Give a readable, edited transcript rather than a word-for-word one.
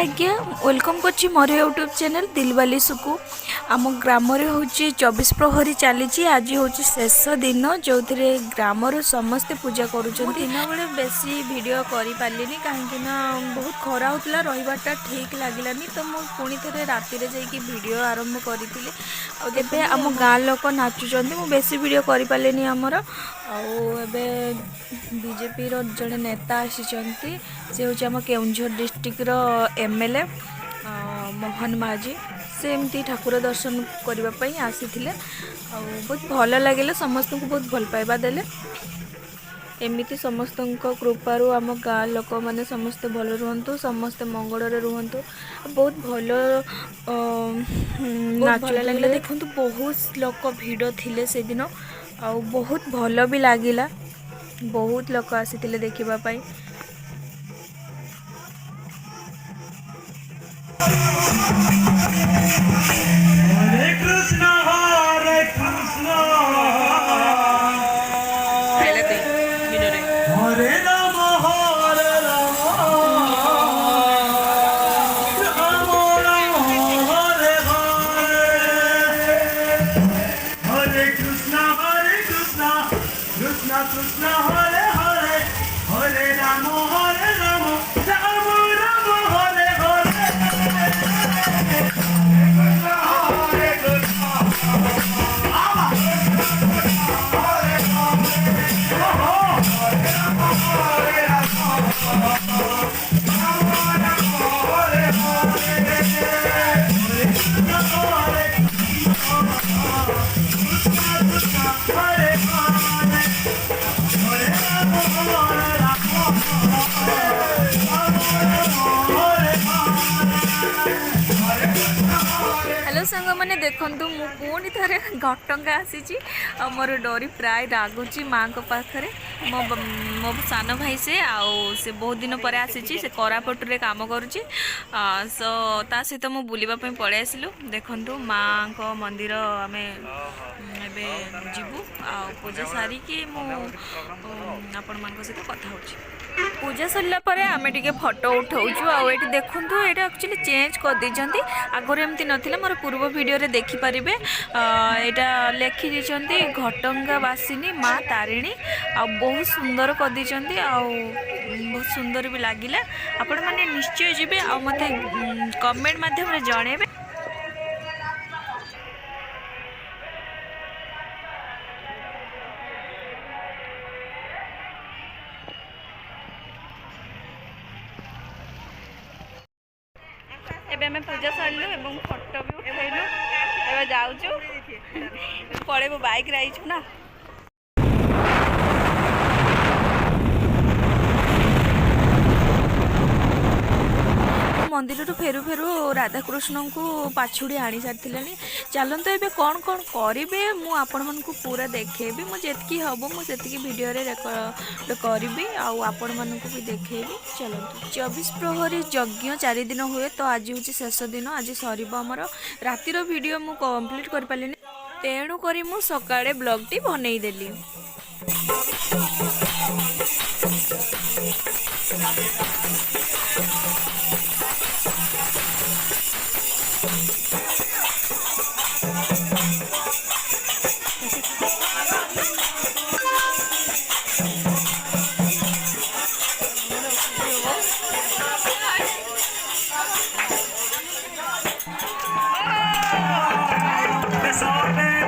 आज्ञा वेलकम करछि मोर YouTube channel Dilwali सुकु आम ग्राम हूँ 24 प्रहरी चली आज हूँ शेष दिन जो ग्रामर समस्ते पूजा करुँच दिन बेले बेसी भिड कर पारे कहीं बहुत खरा होता रहीबाटा ठीक लगलानी तो मुझे पुणी थे राति भिड आरंभ करी आम गाँ लोक नाचुंट मुझे बेसी भिड कर पारे आमर बीजेपी जड़े नेता आसी से हूँ आम केउझर डिस्ट्रिक्टर एमएलए मोहन माझी से एमती ठाकुर दर्शन करने आसी बहुत भल लगे समस्त को बहुत भल पाइबा देले एमती समस्त कृपारू आम गाँ लोक मैंने समस्ते भल रुहतु समस्ते मंगल रुहतु बहुत भल भल लगे देखु बहुत लोक भिड़ थिले से दिन आ बहुत भल भी लगिला बहुत लोक आसी देखापी Hare Krishna, Hare Krishna, Hare Rama, Hare Rama, Rama Rama, Hare Hare, Hare Krishna, Krishna Krishna, Hare Hare, Hare Rama, Rama Rama, Hare Hare. Hello सांग मैंने देखु मु पुणी थे घटंगा आसी मोर डरी प्राय रागुच माँ को पाखे मो सान भाई से से बहुत दिन पर आसी से कोरापुट रे काम करुच्ची सो ता सहित मु बुलापी पलि आसलु देखु माँ को मंदिर आम जीवु पूजा सारिकी आपण मान सहित कथा हो पूजा सरला आम टे फटो उठाऊँ आए देखूँ ये एक्चुअली चेंज कर देती आगुरी एमती नाला मोर पूर्व वीडियो रे देखिपारे यहाँ लिखि देते घटंगा बासिनी माँ तारिणी आ बहुत सुंदर कर देते बहुत सुंदर भी लगिला आपण मैंने निश्चय जी आ मत कमेंट माध्यम जनइबे एबे पूजा सारू एवं फोटो भी उठेलु एबे जाऊँ पड़े बाइक रे आइछु ना मंदिर फेरु फेरु राधाकृष्ण को पाछुड़ी आनी सारी चलते एबे कौन कौन करेंगे मुझे पूरा देखेबी मुझे हम मुझे भिडियो रेकर्ड करी आपण मानक भी देखेबी चलते 24 प्रहरी यज्ञ 4 दिन हुए तो आज हूँ शेष दिन आज सर आमर रातिर वीडियो मु कंप्लीट कर पारिनी तेणु करी मु सकाळे ब्लॉग टी बनईदेली This all day.